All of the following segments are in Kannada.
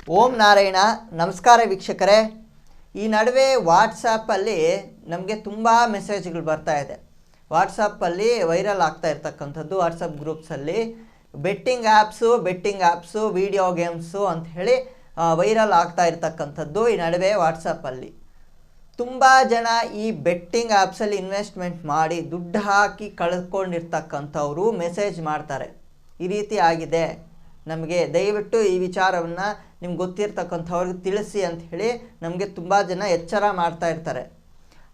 ಓಂ ನಾರಾಯಣ. ನಮಸ್ಕಾರ ವೀಕ್ಷಕರೇ. ಈ ನಡುವೆ ವಾಟ್ಸಾಪಲ್ಲಿ ನಮಗೆ ತುಂಬ ಮೆಸೇಜ್ಗಳು ಬರ್ತಾ ಇದೆ. ವಾಟ್ಸಾಪಲ್ಲಿ ವೈರಲ್ ಆಗ್ತಾ ಇರ್ತಕ್ಕಂಥದ್ದು, ವಾಟ್ಸಪ್ ಗ್ರೂಪ್ಸಲ್ಲಿ ಬೆಟ್ಟಿಂಗ್ ಆ್ಯಪ್ಸು ವಿಡಿಯೋ ಗೇಮ್ಸು ಅಂತ ಹೇಳಿ ವೈರಲ್ ಆಗ್ತಾ ಇರ್ತಕ್ಕಂಥದ್ದು. ಈ ನಡುವೆ ವಾಟ್ಸಪ್ಪಲ್ಲಿ ತುಂಬ ಜನ ಈ ಬೆಟ್ಟಿಂಗ್ ಆ್ಯಪ್ಸಲ್ಲಿ ಇನ್ವೆಸ್ಟ್ಮೆಂಟ್ ಮಾಡಿ ದುಡ್ಡು ಹಾಕಿ ಕಳ್ಕೊಂಡಿರ್ತಕ್ಕಂಥವ್ರು ಮೆಸೇಜ್ ಮಾಡ್ತಾರೆ. ಈ ರೀತಿ ಆಗಿದೆ, ನಮಗೆ ದಯವಿಟ್ಟು ಈ ವಿಚಾರವನ್ನು ನಿಮ್ಗೆ ಗೊತ್ತಿರ್ತಕ್ಕಂಥವ್ರಿಗೆ ತಿಳಿಸಿ ಅಂತ ಹೇಳಿ ನಮಗೆ ತುಂಬ ಜನ ಎಚ್ಚರ ಮಾಡ್ತಾ ಇರ್ತಾರೆ.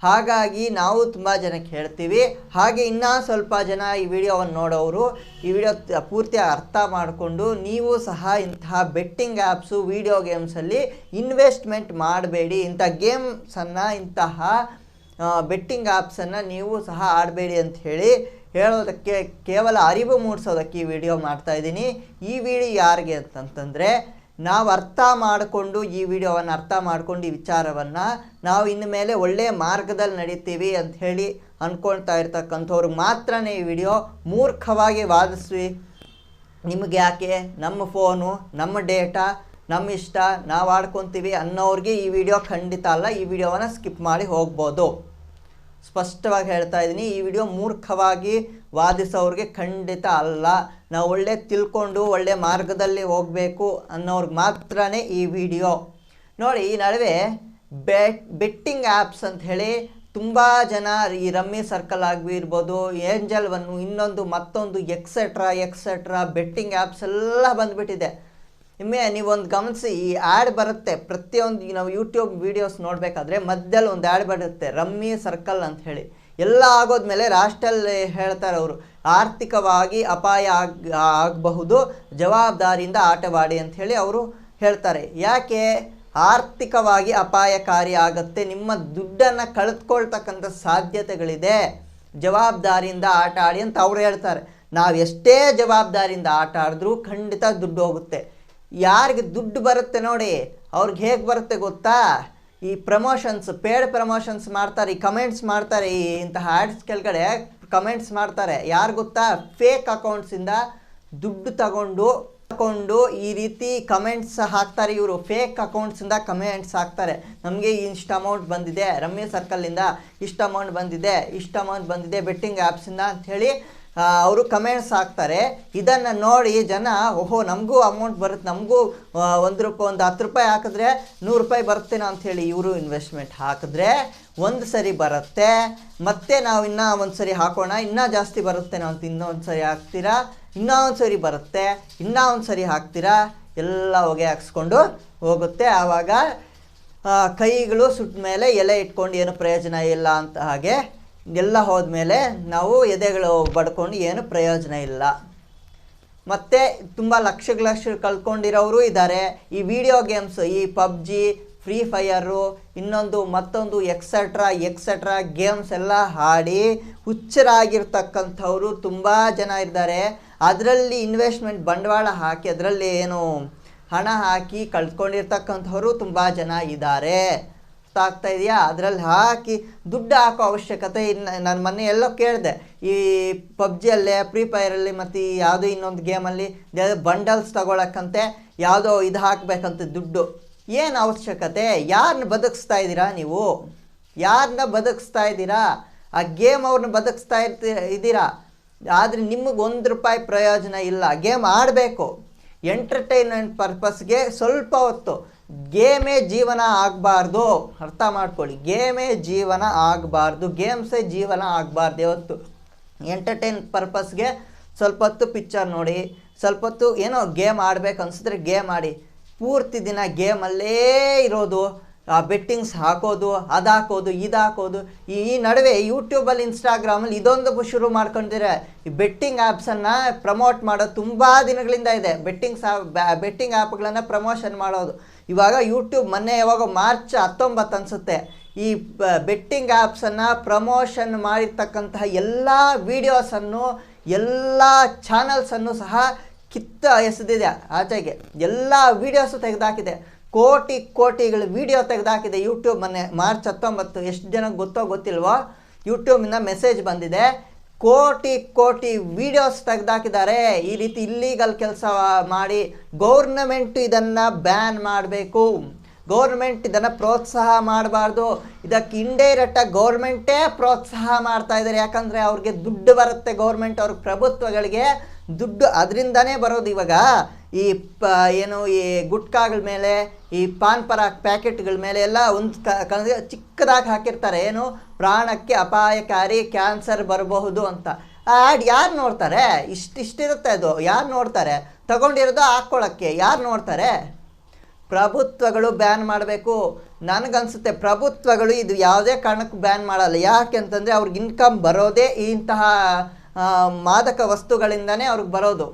ಹಾಗಾಗಿ ನಾವು ತುಂಬ ಜನಕ್ಕೆ ಹೇಳ್ತೀವಿ. ಹಾಗೆ ಇನ್ನೂ ಸ್ವಲ್ಪ ಜನ ಈ ವಿಡಿಯೋವನ್ನು ನೋಡೋರು ಈ ವಿಡಿಯೋ ಪೂರ್ತಿ ಅರ್ಥ ಮಾಡಿಕೊಂಡು ನೀವು ಸಹ ಇಂತಹ ಬೆಟ್ಟಿಂಗ್ ಆ್ಯಪ್ಸು ವಿಡಿಯೋ ಗೇಮ್ಸಲ್ಲಿ ಇನ್ವೆಸ್ಟ್ಮೆಂಟ್ ಮಾಡಬೇಡಿ. ಇಂಥ ಗೇಮ್ಸನ್ನು, ಇಂತಹ ಬೆಟ್ಟಿಂಗ್ ಆ್ಯಪ್ಸನ್ನು ನೀವು ಸಹ ಆಡಬೇಡಿ ಅಂತ ಹೇಳಿ ಹೇಳೋದಕ್ಕೆ, ಕೇವಲ ಅರಿವು ಮೂಡಿಸೋದಕ್ಕೆ ಈ ವಿಡಿಯೋ ಮಾಡ್ತಾಯಿದ್ದೀನಿ. ಈ ವಿಡಿಯೋ ಯಾರಿಗೆ ಅಂತಂತಂದರೆ, ನಾವು ಅರ್ಥ ಮಾಡಿಕೊಂಡು ಈ ವಿಡಿಯೋವನ್ನು ಅರ್ಥ ಮಾಡಿಕೊಂಡು ಈ ವಿಚಾರವನ್ನು ನಾವು ಇನ್ನು ಮೇಲೆ ಒಳ್ಳೆಯ ಮಾರ್ಗದಲ್ಲಿ ನಡೀತೀವಿ ಅಂತ ಹೇಳಿ ಅಂದ್ಕೊಳ್ತಾ ಇರ್ತಕ್ಕಂಥವ್ರಿಗೆ ಮಾತ್ರನೇ ಈ ವಿಡಿಯೋ. ಮೂರ್ಖವಾಗಿ ವಾದಿಸ್ವಿ, ನಿಮಗೆ ಯಾಕೆ, ನಮ್ಮ ಫೋನು, ನಮ್ಮ ಡೇಟಾ, ನಮ್ಮ ಇಷ್ಟ, ನಾವು ಆಡ್ಕೊತೀವಿ ಅನ್ನೋರಿಗೆ ಈ ವಿಡಿಯೋ ಖಂಡಿತ ಅಲ್ಲ. ಈ ವಿಡಿಯೋವನ್ನು ಸ್ಕಿಪ್ ಮಾಡಿ ಹೋಗ್ಬೋದು. ಸ್ಪಷ್ಟವಾಗಿ ಹೇಳ್ತಾ ಇದ್ದೀನಿ, ಈ ವಿಡಿಯೋ ಮೂರ್ಖವಾಗಿ ವಾದಿಸೋರಿಗೆ ಖಂಡಿತ ಅಲ್ಲ. ನಾವು ಒಳ್ಳೆ ತಿಳ್ಕೊಂಡು ಒಳ್ಳೆ ಮಾರ್ಗದಲ್ಲಿ ಹೋಗಬೇಕು ಅನ್ನೋರ್ಗೆ ಮಾತ್ರನೇ ಈ ವಿಡಿಯೋ. ನೋಡಿ, ಈ ನಡುವೆ ಬೆಟ್ಟಿಂಗ್ ಆ್ಯಪ್ಸ್ ಅಂತ ಹೇಳಿ ತುಂಬ ಜನ, ಈ ರಮ್ಮಿ ಸರ್ಕಲ್ ಆಗಿರ್ಬೋದು, ಏಂಜಲ್ ಒನ್ನು, ಇನ್ನೊಂದು ಮತ್ತೊಂದು ಎಕ್ಸೆಟ್ರಾ ಬೆಟ್ಟಿಂಗ್ ಆ್ಯಪ್ಸ್ ಎಲ್ಲ ಬಂದುಬಿಟ್ಟಿದೆ. ನೀವೊಂದು ಗಮನಿಸಿ, ಈ ಆ್ಯಡ್ ಬರುತ್ತೆ ಪ್ರತಿಯೊಂದು, ನಾವು ಯೂಟ್ಯೂಬ್ ವೀಡಿಯೋಸ್ ನೋಡಬೇಕಾದ್ರೆ ಮಧ್ಯದಲ್ಲಿ ಒಂದು ಆ್ಯಡ್ ಬರುತ್ತೆ, ರಮ್ಮಿ ಸರ್ಕಲ್ ಅಂತ ಹೇಳಿ. ಎಲ್ಲ ಆಗೋದ್ಮೇಲೆ ಲಾಸ್ಟಲ್ಲಿ ಹೇಳ್ತಾರೆ ಅವರು, ಆರ್ಥಿಕವಾಗಿ ಅಪಾಯ ಆಗಬಹುದು, ಜವಾಬ್ದಾರಿಯಿಂದ ಆಟವಾಡಿ ಅಂತ ಹೇಳಿ ಅವರು ಹೇಳ್ತಾರೆ. ಯಾಕೆ ಆರ್ಥಿಕವಾಗಿ ಅಪಾಯಕಾರಿ ಆಗುತ್ತೆ, ನಿಮ್ಮ ದುಡ್ಡನ್ನು ಕಳೆದುಕೊಳ್ತಕ್ಕಂಥ ಸಾಧ್ಯತೆಗಳಿದೆ, ಜವಾಬ್ದಾರಿಯಿಂದ ಆಟ ಆಡಿ ಅಂತ ಅವ್ರು ಹೇಳ್ತಾರೆ. ನಾವು ಎಷ್ಟೇ ಜವಾಬ್ದಾರಿಯಿಂದ ಆಟ ಆಡಿದ್ರೂ ಖಂಡಿತ ದುಡ್ಡು ಹೋಗುತ್ತೆ. ಯಾರಿಗೆ ದುಡ್ಡು ಬರುತ್ತೆ ನೋಡಿ, ಅವ್ರಿಗೆ ಹೇಗೆ ಬರುತ್ತೆ ಗೊತ್ತಾ? ಈ ಪ್ರಮೋಷನ್ಸ್, ಪೇಡ್ ಪ್ರಮೋಷನ್ಸ್ ಮಾಡ್ತಾರೆ, ಈ ಕಮೆಂಟ್ಸ್ ಮಾಡ್ತಾರೆ, ಈ ಇಂತಹ ಆ್ಯಡ್ಸ್ ಕೆಳಗಡೆ ಕಮೆಂಟ್ಸ್ ಮಾಡ್ತಾರೆ. ಯಾರು ಗೊತ್ತಾ? ಫೇಕ್ ಅಕೌಂಟ್ಸಿಂದ ದುಡ್ಡು ತಗೊಂಡು ಈ ರೀತಿ ಕಮೆಂಟ್ಸ್ ಹಾಕ್ತಾರೆ. ಇವರು ಫೇಕ್ ಅಕೌಂಟ್ಸಿಂದ ಕಮೆಂಟ್ಸ್ ಹಾಕ್ತಾರೆ, ನಮಗೆ ಇಷ್ಟು ಅಮೌಂಟ್ ಬಂದಿದೆ ರಮ್ಮಿ ಸರ್ಕಲ್ಲಿಂದ, ಇಷ್ಟು ಅಮೌಂಟ್ ಬಂದಿದೆ ಬೆಟ್ಟಿಂಗ್ ಆ್ಯಪ್ಸಿಂದ ಅಂಥೇಳಿ ಅವರು ಕಮೆಂಟ್ಸ್ ಹಾಕ್ತಾರೆ. ಇದನ್ನು ನೋಡಿ ಜನ, ಓಹೋ ನಮಗೂ ಅಮೌಂಟ್ ಬರುತ್ತೆ, ನಮಗೂ ಒಂದು 10 ರೂಪಾಯಿ ಹಾಕಿದ್ರೆ 100 ರೂಪಾಯಿ ಬರುತ್ತೇನೋ ಅಂಥೇಳಿ ಇವರು ಇನ್ವೆಸ್ಟ್ಮೆಂಟ್ ಹಾಕಿದ್ರೆ ಒಂದು ಸರಿ ಬರುತ್ತೆ, ಮತ್ತು ನಾವು ಇನ್ನೂ ಒಂದು ಸರಿ ಹಾಕೋಣ, ಇನ್ನೂ ಜಾಸ್ತಿ ಬರುತ್ತೇನೋ ಅಂತ ಇನ್ನೊಂದು ಸರಿ ಹಾಕ್ತೀರಾ, ಇನ್ನೂ ಒಂದು ಸರಿ ಬರುತ್ತೆ, ಇನ್ನೂ ಒಂದು ಸರಿ ಹಾಕ್ತೀರಾ, ಎಲ್ಲ ಹೊಗೆ ಹಾಕ್ಸ್ಕೊಂಡು ಹೋಗುತ್ತೆ. ಆವಾಗ ಕೈಗಳು ಸುಟ್ಟ ಮೇಲೆ ಎಲೆ ಇಟ್ಕೊಂಡು ಏನು ಪ್ರಯೋಜನ ಇಲ್ಲ ಅಂತ ಹಾಗೆ ಎಲ್ಲ ಹೋದ್ಮೇಲೆ ನಾವು ಎದೆಗಳು ಬಡ್ಕೊಂಡು ಏನು ಪ್ರಯೋಜನ ಇಲ್ಲ. ಮತ್ತು ತುಂಬ ಲಕ್ಷ ಕಳ್ಕೊಂಡಿರೋರು ಇದ್ದಾರೆ. ಈ ವಿಡಿಯೋ ಗೇಮ್ಸ್, ಈ ಪಬ್ಜಿ, ಫ್ರೀ ಫೈರು, ಇನ್ನೊಂದು ಮತ್ತೊಂದು ಎಕ್ಸೆಟ್ರಾ ಗೇಮ್ಸ್ ಎಲ್ಲ ಆಡಿ ಹುಚ್ಚರಾಗಿರ್ತಕ್ಕಂಥವ್ರು ತುಂಬ ಜನ ಇದ್ದಾರೆ. ಅದರಲ್ಲಿ ಇನ್ವೆಸ್ಟ್ಮೆಂಟ್ ಬಂಡವಾಳ ಹಾಕಿ, ಅದರಲ್ಲಿ ಏನು ಹಣ ಹಾಕಿ ಕಳ್ಕೊಂಡಿರ್ತಕ್ಕಂಥವ್ರು ತುಂಬ ಜನ ಇದ್ದಾರೆ. ಆಗ್ತಾ ಇದೆಯಾ? ಅದರಲ್ಲಿ ಹಾಕಿ ದುಡ್ಡು ಹಾಕೋ ಅವಶ್ಯಕತೆ ನಾನು ಮೊನ್ನೆ ಎಲ್ಲೋ ಕೇಳಿದೆ, ಈ ಪಬ್ಜಿಯಲ್ಲೇ, ಫ್ರೀ ಫೈರಲ್ಲಿ ಮತ್ತು ಯಾವುದೋ ಇನ್ನೊಂದು ಗೇಮಲ್ಲಿ ಬಂಡಲ್ಸ್ ತಗೊಳಕ್ಕಂತೆ ಯಾವುದೋ ಇದು ಹಾಕಬೇಕಂತ ದುಡ್ಡು. ಏನು ಅವಶ್ಯಕತೆ? ಯಾರನ್ನ ಬದುಕಿಸ್ತಾ ಇದ್ದೀರಾ ನೀವು? ಯಾರನ್ನ ಬದುಕಿಸ್ತಾ ಇದ್ದೀರಾ? ಆ ಗೇಮ್ ಅವ್ರನ್ನ ಬದುಕಿಸ್ತಾ ಇದ್ದೀರಾ. ಆದರೆ ನಿಮಗೆ 1 ರೂಪಾಯಿ ಪ್ರಯೋಜನ ಇಲ್ಲ. ಗೇಮ್ ಆಡಬೇಕು ಎಂಟರ್ಟೈನ್ಮೆಂಟ್ ಪರ್ಪಸ್ಗೆ, ಸ್ವಲ್ಪ ಹೊತ್ತು. ಗೇಮೇ ಜೀವನ ಆಗಬಾರ್ದು, ಅರ್ಥ ಮಾಡ್ಕೊಳ್ಳಿ. ಗೇಮೇ ಜೀವನ ಆಗಬಾರ್ದು, ಗೇಮ್ಸೇ ಜೀವನ ಆಗಬಾರ್ದು. ಯಾವತ್ತು ಎಂಟರ್ಟೈನ್ ಪರ್ಪಸ್ಗೆ ಸ್ವಲ್ಪ ಹೊತ್ತು ಪಿಕ್ಚರ್ ನೋಡಿ, ಸ್ವಲ್ಪ ಹೊತ್ತು ಏನೋ ಗೇಮ್ ಆಡ್ಬೇಕು ಅನಿಸಿದ್ರೆ ಗೇಮ್ ಆಡಿ. ಪೂರ್ತಿ ದಿನ ಗೇಮಲ್ಲೇ ಇರೋದು, ಬೆಟ್ಟಿಂಗ್ಸ್ ಹಾಕೋದು, ಅದು ಹಾಕೋದು, ಇದು ಹಾಕೋದು. ಈ ನಡುವೆ ಯೂಟ್ಯೂಬಲ್ಲಿ, ಇನ್ಸ್ಟಾಗ್ರಾಮಲ್ಲಿ ಇದೊಂದು ಶುರು ಮಾಡ್ಕೊಂಡಿದ್ದಾರೆ. ಈ ಬೆಟ್ಟಿಂಗ್ ಆ್ಯಪ್ಸನ್ನು ಪ್ರಮೋಟ್ ಮಾಡೋದು ತುಂಬ ದಿನಗಳಿಂದ ಇದೆ. ಬೆಟ್ಟಿಂಗ್ ಆ್ಯಪ್ಗಳನ್ನು ಪ್ರಮೋಷನ್ ಮಾಡೋದು. ಇವಾಗ ಯೂಟ್ಯೂಬ್ ಮೊನ್ನೆ ಯಾವಾಗ ಮಾರ್ಚ್ 19 ಅನಿಸುತ್ತೆ, ಈ ಬೆಟ್ಟಿಂಗ್ ಆ್ಯಪ್ಸನ್ನು ಪ್ರಮೋಷನ್ ಮಾಡಿರ್ತಕ್ಕಂತಹ ಎಲ್ಲ ವೀಡಿಯೋಸನ್ನು, ಎಲ್ಲ ಚಾನಲ್ಸನ್ನು ಸಹ ಎಸೆದಿದೆ ಆಚೆಗೆ. ಎಲ್ಲ ವೀಡಿಯೋಸು ತೆಗೆದಾಕಿದೆ, ಕೋಟಿಗಳ ವೀಡಿಯೋ ತೆಗೆದಾಕಿದೆ ಯೂಟ್ಯೂಬ್. ಮೊನ್ನೆ ಮಾರ್ಚ್ 19, ಎಷ್ಟು ಜನಕ್ಕೆ ಗೊತ್ತೋ ಗೊತ್ತಿಲ್ವೋ, ಯೂಟ್ಯೂಬಿಂದ ಮೆಸೇಜ್ ಬಂದಿದೆ, ಕೋಟಿ ಕೋಟಿ ವಿಡಿಯೋಸ್ ತೆಗೆದಾಕಿದ್ದಾರೆ. ಈ ರೀತಿ ಇಲ್ಲೀಗಲ್ ಕೆಲಸ ಮಾಡಿ ಗೌರ್ನಮೆಂಟ್ ಇದನ್ನು ಬ್ಯಾನ್ ಮಾಡಬೇಕು. ಗೌರ್ಮೆಂಟ್ ಇದನ್ನು ಪ್ರೋತ್ಸಾಹ ಮಾಡಬಾರ್ದು. ಇದಕ್ಕೆ ಇಂಡೈರೆಕ್ಟಾಗಿ ಗೌರ್ಮೆಂಟೇ ಪ್ರೋತ್ಸಾಹ ಮಾಡ್ತಾ ಇದ್ದಾರೆ. ಯಾಕಂದರೆ ಅವ್ರಿಗೆ ದುಡ್ಡು ಬರುತ್ತೆ, ಗೌರ್ಮೆಂಟ್ ಅವ್ರ ಪ್ರಭುತ್ವಗಳಿಗೆ ದುಡ್ಡು ಅದರಿಂದನೇ ಬರೋದು. ಇವಾಗ ಈ ಏನು ಈ ಗುಟ್ಕಾಗಳ ಮೇಲೆ, ಈ ಪಾನ್ ಪರಾಕ್ ಪ್ಯಾಕೆಟ್ಗಳ ಮೇಲೆ ಎಲ್ಲ ಒಂದು ಚಿಕ್ಕದಾಗಿ ಹಾಕಿರ್ತಾರೆ, ಏನು ಪ್ರಾಣಕ್ಕೆ ಅಪಾಯಕಾರಿ, ಕ್ಯಾನ್ಸರ್ ಬರಬಹುದು ಅಂತ. ಆ ಆ್ಯಡ್ ಯಾರು ನೋಡ್ತಾರೆ? ಇಷ್ಟಿರುತ್ತೆ ಅದು. ಯಾರು ನೋಡ್ತಾರೆ? ತಗೊಂಡಿರೋದು ಹಾಕ್ಕೊಳ್ಳೋಕ್ಕೆ ಯಾರು ನೋಡ್ತಾರೆ? ಪ್ರಭುತ್ವಗಳು ಬ್ಯಾನ್ ಮಾಡಬೇಕು. ನನಗನ್ಸುತ್ತೆ ಪ್ರಭುತ್ವಗಳು ಇದು ಯಾವುದೇ ಕಾರಣಕ್ಕೂ ಬ್ಯಾನ್ ಮಾಡಲ್ಲ. ಯಾಕೆ ಅಂತಂದರೆ ಅವ್ರಿಗೆ ಇನ್ಕಮ್ ಬರೋದೇ ಇಂತಹ ಮಾದಕ ವಸ್ತುಗಳಿಂದನೇ ಅವ್ರಿಗೆ ಬರೋದು,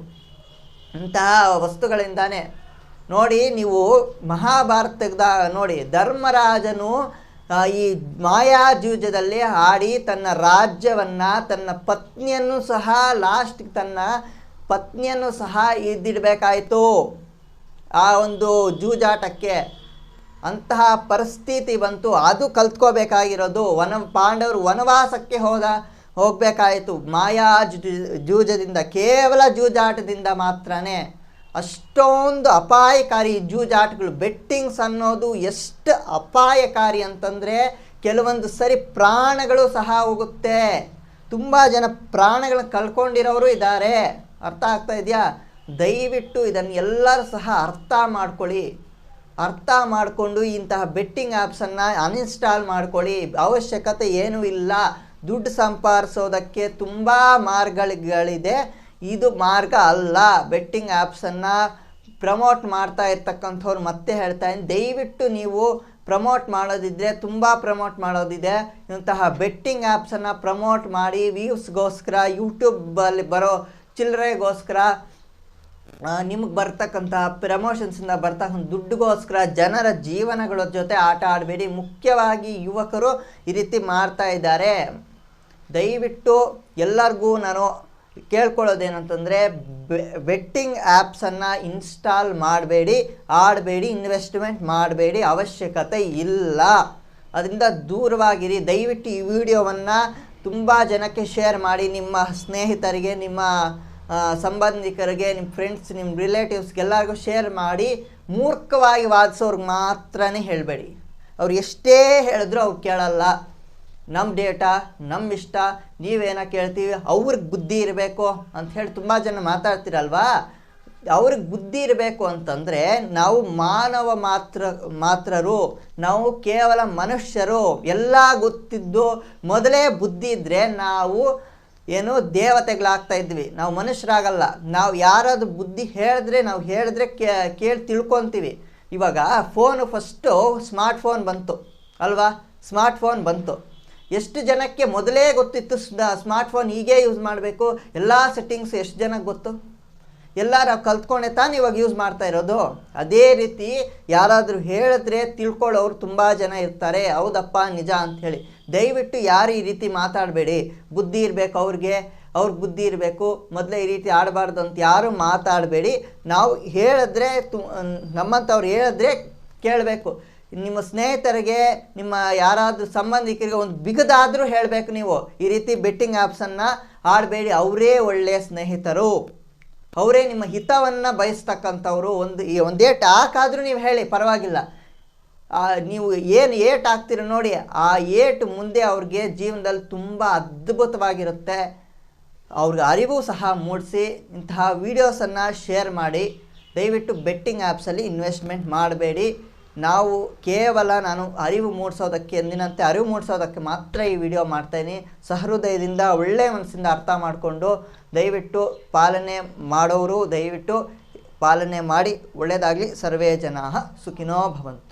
ಇಂತಹ ವಸ್ತುಗಳಿಂದಾನೇ. ನೋಡಿ, ನೀವು ಮಹಾಭಾರತದ ನೋಡಿ, ಧರ್ಮರಾಜನು ಈ ಮಾಯಾಜೂಜದಲ್ಲಿ ಆಡಿ ತನ್ನ ರಾಜ್ಯವನ್ನು, ತನ್ನ ಪತ್ನಿಯನ್ನು ಸಹ ಲಾಸ್ಟ್ಗೆ ತನ್ನ ಪತ್ನಿಯನ್ನು ಸಹ ಇದ್ದಿಡಬೇಕಾಯಿತು ಆ ಒಂದು ಜೂಜಾಟಕ್ಕೆ. ಅಂತಹ ಪರಿಸ್ಥಿತಿ ಬಂತು. ಅದು ಕಲ್ತ್ಕೋಬೇಕಾಗಿರೋದು. ಪಾಂಡವರು ವನವಾಸಕ್ಕೆ ಹೋಗಬೇಕಾಯಿತು ಮಾಯಾ ಜೂಜದಿಂದ, ಕೇವಲ ಜೂಜಾಟದಿಂದ ಮಾತ್ರನೇ. ಅಷ್ಟೊಂದು ಅಪಾಯಕಾರಿ ಜೂಜಾಟಗಳು. ಬೆಟ್ಟಿಂಗ್ಸ್ ಅನ್ನೋದು ಎಷ್ಟು ಅಪಾಯಕಾರಿ ಅಂತಂದರೆ ಕೆಲವೊಂದು ಸರಿ ಪ್ರಾಣಗಳು ಸಹ ಹೋಗುತ್ತೆ. ತುಂಬ ಜನ ಪ್ರಾಣಗಳನ್ನ ಕಳ್ಕೊಂಡಿರೋರು ಇದ್ದಾರೆ. ಅರ್ಥ ಆಗ್ತಾ ಇದೆಯಾ? ದಯವಿಟ್ಟು ಇದನ್ನು ಎಲ್ಲರೂ ಸಹ ಅರ್ಥ ಮಾಡ್ಕೊಳ್ಳಿ. ಅರ್ಥ ಮಾಡಿಕೊಂಡು ಇಂತಹ ಬೆಟ್ಟಿಂಗ್ ಆ್ಯಪ್ಸನ್ನು ಅನ್ಇನ್ಸ್ಟಾಲ್ ಮಾಡ್ಕೊಳ್ಳಿ. ಅವಶ್ಯಕತೆ ಏನೂ ಇಲ್ಲ. ದುಡ್ಡು ಸಂಪಾದಿಸೋದಕ್ಕೆ ತುಂಬ ಮಾರ್ಗಗಳಿದೆ, ಇದು ಮಾರ್ಗ ಅಲ್ಲ. ಬೆಟ್ಟಿಂಗ್ ಆ್ಯಪ್ಸನ್ನು ಪ್ರಮೋಟ್ ಮಾಡ್ತಾ ಇರ್ತಕ್ಕಂಥವ್ರು ಮತ್ತೆ ಹೇಳ್ತಾ ಇದ್ದೀನಿ, ದಯವಿಟ್ಟು ನೀವು ಪ್ರಮೋಟ್ ಮಾಡೋದಿದ್ದರೆ, ತುಂಬ ಪ್ರಮೋಟ್ ಮಾಡೋದಿದೆ, ಇಂತಹ ಬೆಟ್ಟಿಂಗ್ ಆ್ಯಪ್ಸನ್ನು ಪ್ರಮೋಟ್ ಮಾಡಿ. ವ್ಯೂಸ್ಗೋಸ್ಕರ, ಯೂಟ್ಯೂಬಲ್ಲಿ ಬರೋ ಚಿಲ್ಲರೆಗೋಸ್ಕರ, ನಿಮಗೆ ಬರ್ತಕ್ಕಂಥ ಪ್ರಮೋಷನ್ಸಿಂದ ಬರ್ತಕ್ಕಂಥ ದುಡ್ಡುಗೋಸ್ಕರ ಜನರ ಜೀವನಗಳ ಜೊತೆ ಆಟ ಆಡಬೇಡಿ. ಮುಖ್ಯವಾಗಿ ಯುವಕರು ಈ ರೀತಿ ಮಾಡ್ತಾ ಇದ್ದಾರೆ. ದಯವಿಟ್ಟು ಎಲ್ಲರಿಗೂ ನಾನು ಕೇಳ್ಕೊಳ್ಳೋದೇನಂತಂದರೆ, ಬೆಟ್ಟಿಂಗ್ ಆ್ಯಪ್ಸನ್ನು ಇನ್ಸ್ಟಾಲ್ ಮಾಡಬೇಡಿ, ಆಡಬೇಡಿ, ಇನ್ವೆಸ್ಟ್ಮೆಂಟ್ ಮಾಡಬೇಡಿ. ಅವಶ್ಯಕತೆ ಇಲ್ಲ. ಅದರಿಂದ ದೂರವಾಗಿರಿ. ದಯವಿಟ್ಟು ಈ ವಿಡಿಯೋವನ್ನು ತುಂಬ ಜನಕ್ಕೆ ಶೇರ್ ಮಾಡಿ. ನಿಮ್ಮ ಸ್ನೇಹಿತರಿಗೆ, ನಿಮ್ಮ ಸಂಬಂಧಿಕರಿಗೆ, ನಿಮ್ಮ ಫ್ರೆಂಡ್ಸ್, ನಿಮ್ಮ ರಿಲೇಟಿವ್ಸ್ಗೆಲ್ಲರಿಗೂ ಶೇರ್ ಮಾಡಿ. ಮೂರ್ಖವಾಗಿ ವಾದಿಸೋರ್ಗೆ ಮಾತ್ರನೇ ಹೇಳಬೇಡಿ. ಅವ್ರು ಎಷ್ಟೇ ಹೇಳಿದ್ರು ಅವ್ರು ಕೇಳಲ್ಲ. ನಮ್ಮ ಡೇಟಾ, ನಮ್ಮ ಇಷ್ಟ, ನೀವೇನೋ ಕೇಳ್ತೀವಿ, ಅವ್ರಿಗೆ ಬುದ್ಧಿ ಇರಬೇಕು ಅಂತ ಹೇಳಿ ತುಂಬ ಜನ ಮಾತಾಡ್ತೀರಲ್ವಾ. ಅವ್ರಿಗೆ ಬುದ್ಧಿ ಇರಬೇಕು ಅಂತಂದರೆ ನಾವು ಮಾನವ ಮಾತ್ರರು, ನಾವು ಕೇವಲ ಮನುಷ್ಯರು. ಎಲ್ಲ ಗೊತ್ತಿದ್ದು ಮೊದಲೇ ಬುದ್ಧಿ ಇದ್ದರೆ ನಾವು ಏನು ದೇವತೆಗಳಾಗ್ತಾ ಇದ್ವಿ. ನಾವು ಮನುಷ್ಯರಾಗಲ್ಲ. ನಾವು ಯಾರಾದರೂ ಬುದ್ಧಿ ಹೇಳಿದ್ರೆ ಕೇಳಿ ತಿಳ್ಕೊತೀವಿ. ಇವಾಗ ಫೋನು ಫಸ್ಟು ಸ್ಮಾರ್ಟ್ಫೋನ್ ಬಂತು ಅಲ್ವಾ? ಸ್ಮಾರ್ಟ್ಫೋನ್ ಬಂತು. ಎಷ್ಟು ಜನಕ್ಕೆ ಮೊದಲೇ ಗೊತ್ತಿತ್ತು ಸ್ಮಾರ್ಟ್ಫೋನ್ ಹೀಗೆ ಯೂಸ್ ಮಾಡಬೇಕು, ಎಲ್ಲ ಸೆಟ್ಟಿಂಗ್ಸ್ ಎಷ್ಟು ಜನಕ್ಕೆ ಗೊತ್ತು? ಎಲ್ಲರೂ ಕಲ್ತ್ಕೊಂಡೆ ತಾನು ಇವಾಗ ಯೂಸ್ ಮಾಡ್ತಾ ಇರೋದು. ಅದೇ ರೀತಿ ಯಾರಾದರೂ ಹೇಳಿದ್ರೆ ತಿಳ್ಕೊಳ್ಳೋರು ತುಂಬ ಜನ ಇರ್ತಾರೆ. ಹೌದಪ್ಪ, ನಿಜ ಅಂಥೇಳಿ. ದಯವಿಟ್ಟು ಯಾರು ಈ ರೀತಿ ಮಾತಾಡಬೇಡಿ. ಬುದ್ಧಿ ಇರಬೇಕು ಅವ್ರಿಗೆ ಬುದ್ಧಿ ಇರಬೇಕು. ಮೊದಲೇ ಈ ರೀತಿ ಆಡಬಾರ್ದು ಅಂತ ಯಾರು ಮಾತಾಡಬೇಡಿ. ನಾವು ಹೇಳಿದ್ರೆ ನಮ್ಮಂಥವ್ರು ಹೇಳಿದ್ರೆ ಕೇಳಬೇಕು. ನಿಮ್ಮ ಸ್ನೇಹಿತರಿಗೆ, ನಿಮ್ಮ ಯಾರಾದರೂ ಸಂಬಂಧಿಕರಿಗೆ ಒಂದು ಬಿಗದಾದರೂ ಹೇಳಬೇಕು. ನೀವು ಈ ರೀತಿ ಬೆಟ್ಟಿಂಗ್ ಆ್ಯಪ್ಸನ್ನು ಆಡಬೇಡಿ. ಅವರೇ ಒಳ್ಳೆಯ ಸ್ನೇಹಿತರು, ಅವರೇ ನಿಮ್ಮ ಹಿತವನ್ನು ಬಯಸ್ತಕ್ಕಂಥವ್ರು. ಒಂದೇಟು ಹಾಕಾದರೂ ನೀವು ಹೇಳಿ, ಪರವಾಗಿಲ್ಲ. ನೀವು ಏನು ಏಟು ಹಾಕ್ತೀರ ನೋಡಿ, ಆ ಏಟು ಮುಂದೆ ಅವ್ರಿಗೆ ಜೀವನದಲ್ಲಿ ತುಂಬ ಅದ್ಭುತವಾಗಿರುತ್ತೆ. ಅವ್ರಿಗೆ ಅರಿವು ಸಹ ಮೂಡಿಸಿ. ಇಂತಹ ವೀಡಿಯೋಸನ್ನು ಶೇರ್ ಮಾಡಿ. ದಯವಿಟ್ಟು ಬೆಟ್ಟಿಂಗ್ ಆ್ಯಪ್ಸಲ್ಲಿ ಇನ್ವೆಸ್ಟ್ಮೆಂಟ್ ಮಾಡಬೇಡಿ. ನಾವು ಕೇವಲ ನಾನು ಅರಿವು ಮೂಡಿಸೋದಕ್ಕೆ, ಎಂದಿನಂತೆ ಅರಿವು ಮೂಡಿಸೋದಕ್ಕೆ ಮಾತ್ರ ಈ ವಿಡಿಯೋ ಮಾಡ್ತಾಯಿದ್ದೀನಿ. ಸಹೃದಯದಿಂದ, ಒಳ್ಳೆಯ ಮನಸ್ಸಿಂದ ಅರ್ಥ ಮಾಡಿಕೊಂಡು ದಯವಿಟ್ಟು ಪಾಲನೆ ಮಾಡೋರು ದಯವಿಟ್ಟು ಪಾಲನೆ ಮಾಡಿ. ಒಳ್ಳೆಯದಾಗಲಿ. ಸರ್ವೇ ಜನಾಃ ಸುಖಿನೋ ಭವಂತು.